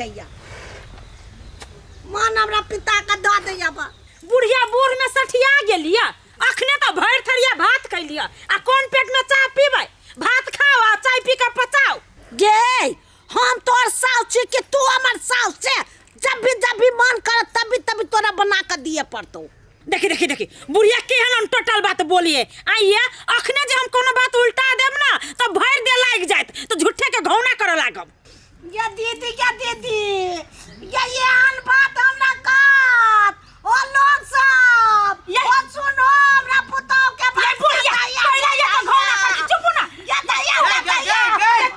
दैया मन हमरा पिता का द दैया बा बुढ़िया बूढ़ में सठिया गेलिया अखने तो भर थरिया भात खैलिया आ कौन पेट में चाय पीबै भात खाओ आ चाय पी के पचाओ गे हम तोर साउस छी कि तू हमर साउस छे जब भी मन कर तभी तोरा बना के दिए पड़तो देखी बुढ़िया केहन टोटल बात बोलिए आइए अखने जे हम कोनो बात उल्टा देब ना तो भर दे लाग जात तो झूठे के घौना करे लागब ये दीदी ये आन बात हमरा कहत ओ लोग सब ओ सुनो हमरा पुतौ के बात बुढ़िया पहले ये तो घौना कर चुप ना ये दैया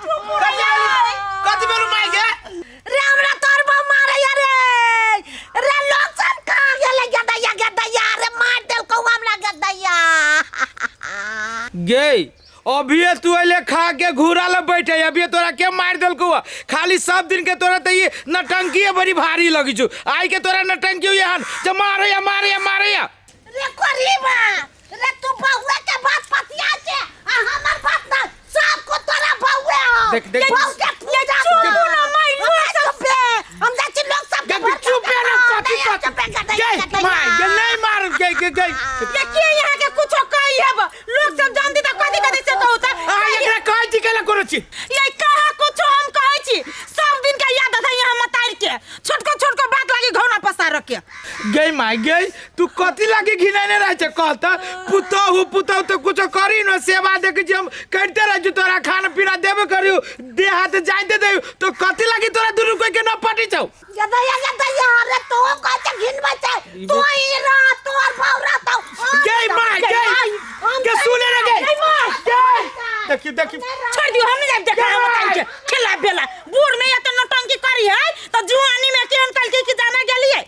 चुप ना कति बेरु माइ गे रे हमरा तोर बा मारे रे लोग सब कहां गेले गे दैया रे मार देल को हमरा गे दैया गे अभी तू अले खा के घूरा ल बैठे अभी तोरा के मार देल को खाली सब दिन के तोरा त ये नटंकी बड़ी भारी लगी छु आई के तोरा नटंकी यहां जे मारे रे कोरीबा रे तू बहुआ के बात पतिया छे आ हमर बात ना सब को तोरा बहुआ देख बहु के पूजा चुप ना माई लोग सब पे हम जाची लोग सब के चुप ना कति गे मार गे नहीं मार गे ये के यहाँ के कुछ कही है लोग सब जानती तो कदी से कहता आ एकरा कह दी केला कोनो छी ये कहा कुछ हम कहै छी सब दिन के याद है यहाँ मतार के छोटको बात लागी घौना पसार के गे माय गे तू कति लागी घिनाने रह छ कहता पुतो तो कुछ करी न सेवा देख जे हम करते रह तोरा खाना पीना देबे करियो दे हाथ जाइते दे तो कति लागी तोरा दुनु कोई के न पटी छौ दैया रे तू कहते घिन बचे तू ही रा तोर भौरा तो गे माय गे सुने रे गे देखी छोड़ दियो हम नहीं देखा हम बताई के खेला बेला बूढ़ में या तो नटंकी करी है तो जुआनी में केन कल के जाना गेलिए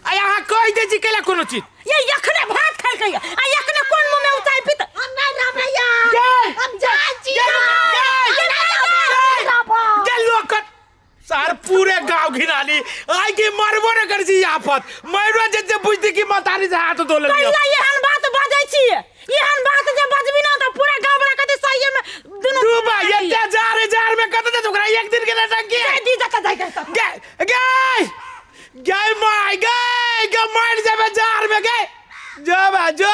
आ यहाँ कह दे जी केला कोनो चीज ये यखने भात खाल के आ यखने कोन मुंह में उताई पित हम नहीं रबैया हम जाई छी गे लोग सार पूरे गांव घिनाली आई की मरबो न कर छी आफत मैरो जे बुझती की मतारी से हाथ धो ले पहला एहन बात बाजै छी एहन बात जे बजबी ना तो पूरा गांव वाला कते सही में दुनु तू बा ये जार में कत दे तोरा एक दिन के नटंकी दी जका जाय गे माय गे मार जाबे जार में गे जो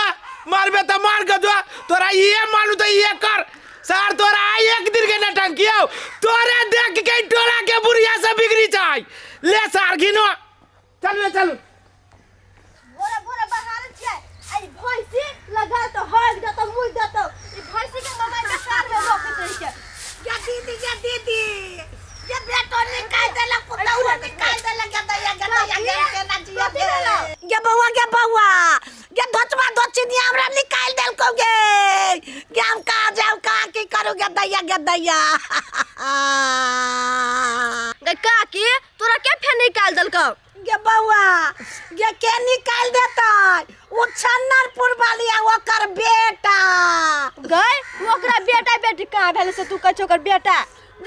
मारबे त मार के जो तोरा ये मानू त ये कर सार तोरा एक दिन के नटंकी हो तोरे देख के टोला के बुढ़िया से बिगड़ी जाय ले सार गिनो चल बोरा बाहर छै आई भैंसी लगा तो हग दे तो मुंह दे तो ई भैंसी के मोबाइल में कार में रोकत रही छै या दीदी ये बेटो निकाल दे ला पुतौ निकाल दे ला दैया के ना जिया के बउआ ये धोचवा धोचिनिया हमरा निकाल देल को गे हम का जाऊ का की करू गे दैया काकी तोरा के फेर निकाल देलकौ गे बउआ ये के निकाल देतै उ छन्नरपुर वाली ओकर बेटा गई ओकरा बेटी कहां भेले से तू कछ ओकर बेटा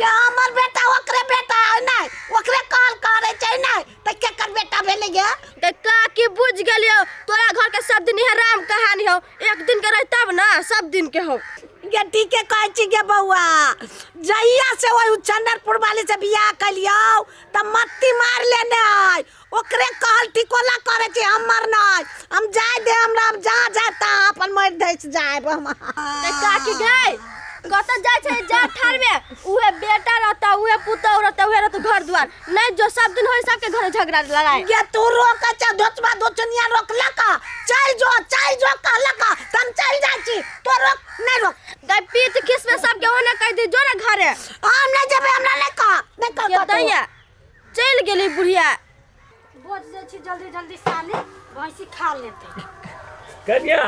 ये हमर बेटा ओकरे बेटा है नै ओकरे कॉल करे छै नै त केकर बेटा भेले गे काकी बुझ गेलियो तोरा घर के सब दिन हराम कहानी हो एक दिन के रह तब ना सब दिन के हो गे ठीक है कहै छी गे बउआ जइया से ओइ चंदरपुर वाली से बियाह कलियो त मत्ती मार लेने आई ओकरे कहल टिकोला करे छी हमर नै हम जाय दे हमरा जा जाता अपन मर धैस जाय हम काकी गई कत जाय छै जा ठार में उहे बेटा रहता उहे पुतौ रहता उहे रहता घर द्वार नहीं जो सब दिन होय सबके घर झगड़ा लड़ाई ये तू रोक छ धोचबा धोचनिया रोकला का चल जो कहला का हम चल जाय छी तो रोक नहीं रोक गई पीठ खिस में सबके ओने कह दे जो ना घरे हम नहीं जेबे हमरा नहीं कह दैया चल गेली बुढ़िया बोझ जे छी जल्दी साली भैंसी खा लेते कन्या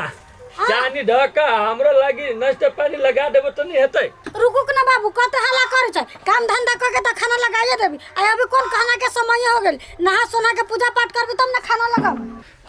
चानी ढका हमरा लागी नाश्ता पानी लगा देबो त नहीं हेतै रुकू ना बाबू कत हल्ला करे छै काम धंधा क के त खाना लगाइए देबी आ अभी कोन खाना के समय हो गेल नहा सोना के पूजा पाठ करबी तब ना खाना लगाओ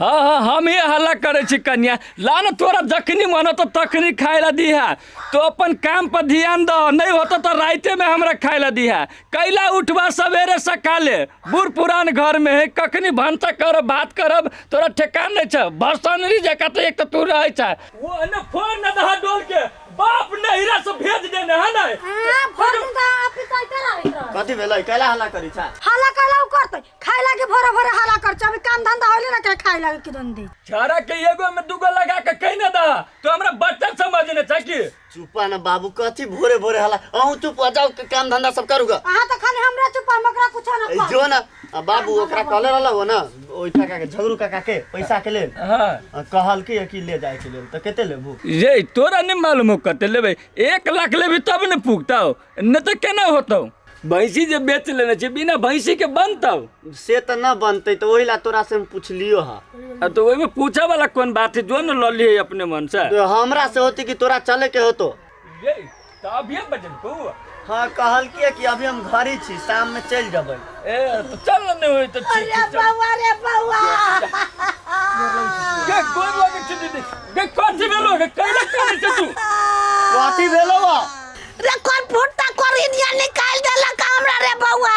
हाँ हम ये हल्ला करे छी कन्या लान तोरा जखनी मन तो तखनी खाइला दिहा तो अपन काम पर ध्यान दो नहीं होता तो राइते में हमरा खाइला दिहा कैला उठवा सवेरे सकाले बूढ़ पुरान घर में है कखनी भंता करब बात करब तोरा ठेकान नहीं छ भसनरी जका तो एक तो तू रहै छ वो न फोन न दहा डोल के बाप नहिरा से भेज देने है ना हां फोन दा पिता के रहित कथि भेलै कैला हल्ला करी छ हल्ला कैला काम धंधा होले ना के खाए लगे किदन दे छाड़ा के एगो में दूगो लगा के कहीं ना दा तो हमरा बच्चा समझने चाहिए। चुपा ना बाबू कथी भोरे भोरे हला अहूँ चुप हो जाओ के काम धंधा सब करूगा। अहाँ तो खाली हमरा चुपा मकरा कुछ ना जो ना बाबू ओकरा कहले रहला हो ना ओइ काका के झगड़ू काका के पैसा के लेल हाँ कहल कि ले जाए के लेल त केते लेबू ये तोरा नहीं मालूम हो कते लेबे 1 लाख लेबी तब न पुगता न तो केना होता भैंसी जे बेच लेने छे बिना भैंसी के बनता से त न बनते तो ओहिला तोरा से हम पूछलियो हा तो ओई में पूछा वाला कौन बात है जो न ल लिए अपने मन से तो हमरा से होती कि तोरा चले के होतो ये तो अभी बजन को हाँ कहल कि अभी हम घर ही छी शाम में चल जबै ए तो चल न होई तो ठीक अरे बाबा रे बाबा के कोन लगे छ दीदी के कथि भेलो के कैला करे छ तू कथी भेलो रे कोन फुटता कोरिनिया निकाल देला हमरा रे बउआ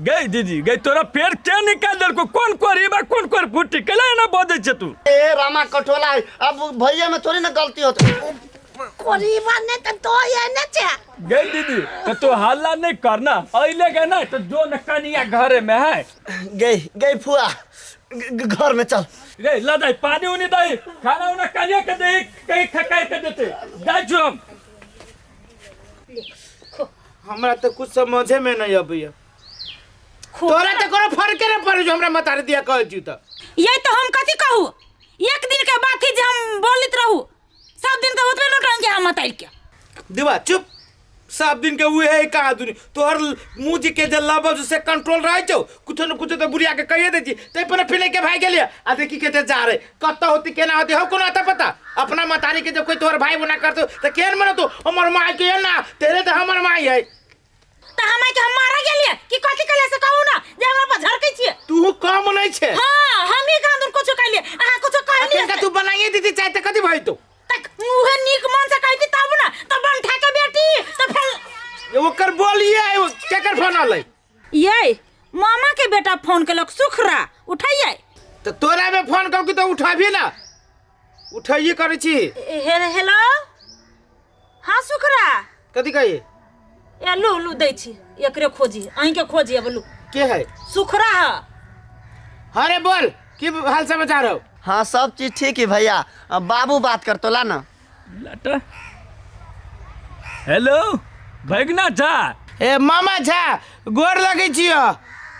गई दीदी गई तोरा पेड़ क्या निकाल देल को कौन कोरीबा कौन कोर फुटी कैला ना बोदै छ तू ए रामा कठोला अब भैया में थोड़ी ना गलती होती कोरीबा ने तो ये ने छे गई दीदी तो तू हल्ला नहीं करना अइले के ना तो जो न कनिया घरे में है गई फुआ घर में चल रे लदाई पानी उनी दई खाना उना कनिया के दे कहीं खकाई के देते जाय जो हमरा तो कुछ समझे में नहीं अबैया तोरा तो कोनो फर्क न पड़े जो हमरा मतारे दिया कहल छी त ये तो हम कथी कहू एक दिन के बात ही जे हम बोलित रहू सब दिन के उतने लौटाएंगे हम मताइल के दिवा चुप सब दिन के हुए है कहाँ दुनी तोहर मुंह जी के जे लबज से कंट्रोल रह छौ कुछ न कुछ तो बुढ़िया के कहिए दे छी तै पर फिले के भाई गेलिया आ देखी केते जा रे कत होती केना होती हो कोनो आता पता अपना मतारी के जब कोई तोहर भाई बना करतो त केन मन तो हमर माई के ना तेरे तो हमर माई है त हमाय के हम मारा गेलिए कि कथी कले से कहू ना जे हमरा पर झरकै छिए तू काम नहीं छे हां हम ही कांदुर कुछ कहलिए अहा कुछ कहलिए अकेला तू बनाइए दीदी चाहे त कथी भई तो तक मुहे नीक मन से कहती तब ना त बन ठा के बेटी त फिर ओकर बोलिए केकर फोन आलै ये मामा के बेटा फोन केलक सुखरा उठाइए तो तोरा में फोन कर के तो उठाबी ना उठाइए करे छी हेलो हां सुखरा कथी कहिए ए लू दै छी एकरे खोजी अहीं के खोजी अब लू के है सुखरा अरे बोल की हाल समाचार हो हाँ सब चीज ठीक है भैया अब बाबू बात कर तो ला ना लटा हेलो भगना झा ए मामा झा गोर लगे छियो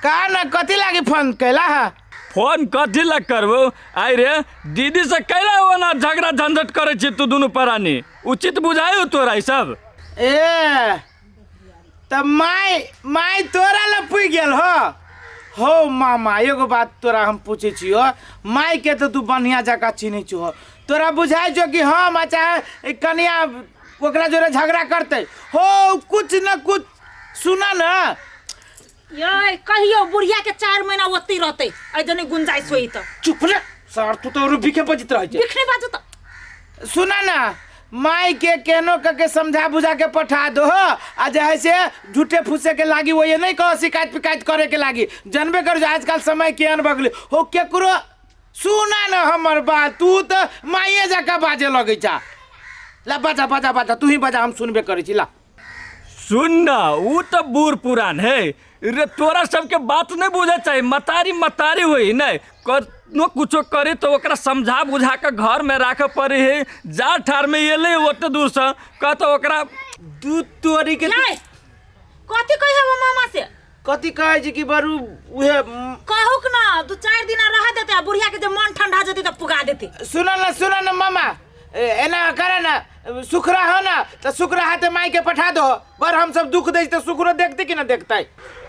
का ना कथी लागी फोन कैला है फोन कथी ला करबो आई रे दीदी से कैला हो ना झगड़ा झंझट करे छी तू दोनों परानी उचित बुझायो तोरा ई सब ए त माई तोरा ला पुइ गेल हो मामा एगो बात तोरा हम पूछे छियो माई के तो तू बढ़िया जगह चिन्ह छो तोरा बुझाई छो कि हम चाहे कनिया ओकरा जोरे झगड़ा करते हो कुछ न कुछ सुना ना ये कहियो बुढ़िया के 4 महीना ओत्ती रहते आई जने गुंजाइश होई त चुप रे सर तू तो बिखे बजित रह छे बिखने बाजू त सुना ना माई के केनो के समझा बुझा के पठा दो आ जैसे झूठे फूसे के लागी वो ये नहीं कहो शिकायत पिकायत करे के लागी जानबे कर आजकल समय केहन बगले हो केकरो सुना ना हमर बात तू तो माइए जका बाजे लगे छा ला बाजा तू ही बाजा हम सुनबे करे छी ला सुन ना ऊ तो बूढ़ पुरान है रे तोरा सबके बात नहीं बुझे चाहिए मतारी हुई नहीं कनो कुछो करे तो ओकरा समझा बुझा के घर में राखे पड़े है जा ठार में ये ले ओते दूर से कह तो ओकरा दूध तोरी के नहीं कथी कहियो वो मामा से कथी कहे छी कि बरू उहे कहूक ना 2-4 दिन रह देते बुढ़िया के जब मन ठंडा जती त पुगा देते सुना ना मामा एना करे ना सुखरा हो ना तो सुखरा हाथे माई के पठा दो पर हम सब दुख दे तो सुखरो देखते कि ना देखता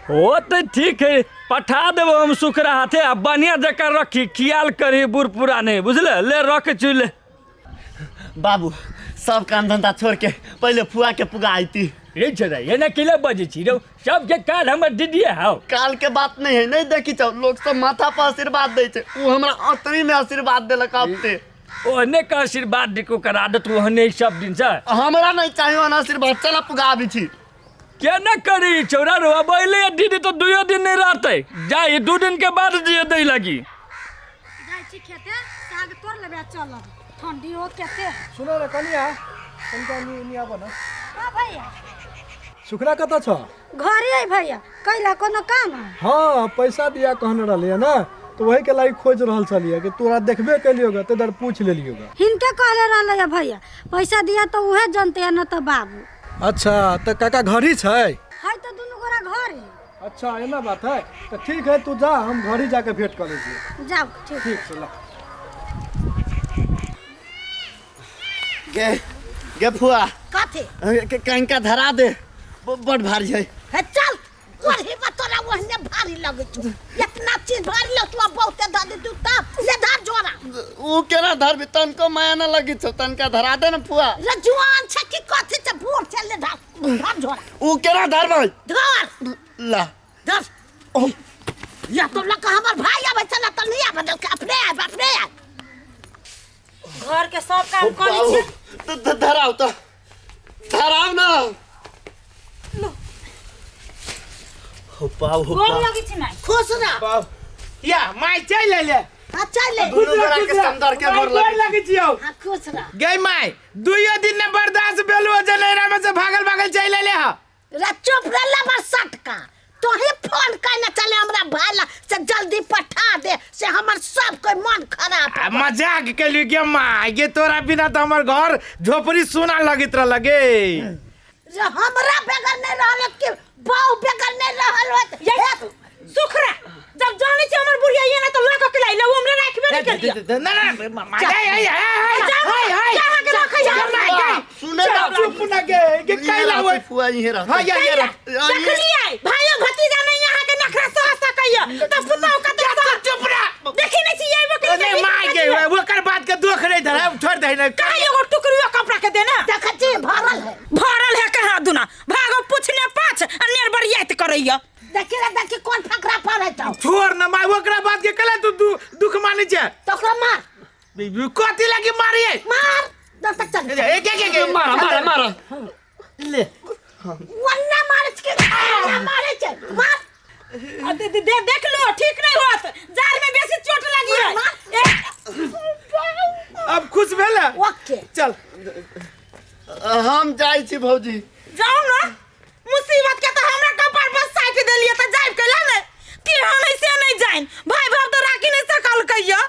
हो तो ठीक है पठा देव हम सुखरा हाथे आ बढ़िया जगह रखी ख्याल करी बूढ़ पुराने बुझले ले रख चुले बाबू सब काम धंधा छोड़ के पहले फुआ के पुगा आती रे छोरा ये ना किले बजे छी रो सब के काल हमर दीदी हाउ काल के बात नहीं है नहीं देखी छौ लोग सब माथा पर आशीर्वाद दे छे वो हमरा अंतरी में आशीर्वाद देलक आपते ओहने का आशीर्वाद दिको करा दे तू ओहने सब दिन से हमरा नहीं चाहिए ना आशीर्वाद चला पुगा भी छी क्या ना करी छोरा रो बोले दीदी तो 2 दिन नहीं रहते जाई 2 दिन के बाद दिए दे लगी जाय छी खेते साग तोड़ लेबे चल ठंडी हो केते सुनो रे कनिया तनका नि आबो न हां भैया सुखरा कत छ? घरे है भैया कैला कोनो काम है? हाँ पैसा दिया कहने रही ना, तो वही के लाइक खोज रहल छलिए कि तोरा देखबे कैलियोगा तो इधर पूछ लेलियोगा। हिनके कहले रहले है भैया पैसा दिया तो उहे जानते है न तो बाबू। अच्छा तो काका घर ही छै? है तो दोनों गोरा घर है। अच्छा एना बात है, तो ठीक है तू जा, हम घर ही जाके भेंट कर लीजिए। जाओ ठीक। ठीक से ला। गे फुआ कथी कहीं का धरा दे, बड़ भारी है। है चल वही तोरा वहने भारी लगे छो इतना चीज भारी लो तू बहुते द दे तू तब ले धर जोरा ऊ केना धर तन को माया न लगी छ, तन का धरा दे न फुआ। रे जुआन छ की कथी छ बूढ़ छ ले धर जोरा ऊ केना धर भाई धर ला धर या तो लका हमर भाई आबे चला त नहीं आबे अपने आ घर के सब काम कर ली तो धराओ तो धराओ ना। हो पाओ गोल लगी छी माई खुश रह या माय चल ले अच्छा ले दोनों गोरा के संदर के मोर लगी छियो। हां खुश रह गई माय दुइयो दिन ने बर्दाश्त बेलु जनेरा में से भागल चल ले हा। रे चुप रे लबर सटका तो ही फोन करने चले हमरा भाला से जल्दी पठा दे से हमर सब कोई मन खराब है। मजाक के लिए के माय के तोरा बिना तो हमर घर झोपड़ी सुना लगित लगे। जे हमरा बेगर नहीं रहल के बाऊ बेगर नहीं रहल होत ये सुखरा जब जाने छी हमर बुढ़िया ये ना तो लाख के लाई लो हमरे राखबे नहीं कर दिया ना माय हाय कहां के रख जा सुने ना चुप ना के कैला हो फुआ ये रहा। हां ये देखलिए भाइयों भतीजा नहीं यहाँ के नखरा सहसा कहियो तब सुताओ का चुप रह। देखी नहीं छी ये बकरी नहीं माय के ओकर बात के दुख नहीं धरा छोड़ दे ना कहां एगो टुकड़ियो कपड़ा के देना देखती भरल है कहां दुना भागो पूछने पाछ अन्यर बरियात करैया देखी कौन फकरा पर है तो छोड़ ना माय ओकरा बात के कला तू दुख माने छे तो ओकरा मार कथी लगी मारिए मार दस तक चल एक मारा ले वन्ना मारे छे मार देख लो ठीक नहीं होत जार में बेसी चोट लगी है अब खुश भेला ओके चल हम जाई छी भौजी। जाओ ना मुसीबत के तो हमरा कपार पर साइट देलिए त जाइब केला ने कि हम ऐसे नहीं जाइन भाई बाप तो राखी नहीं सकल कहियो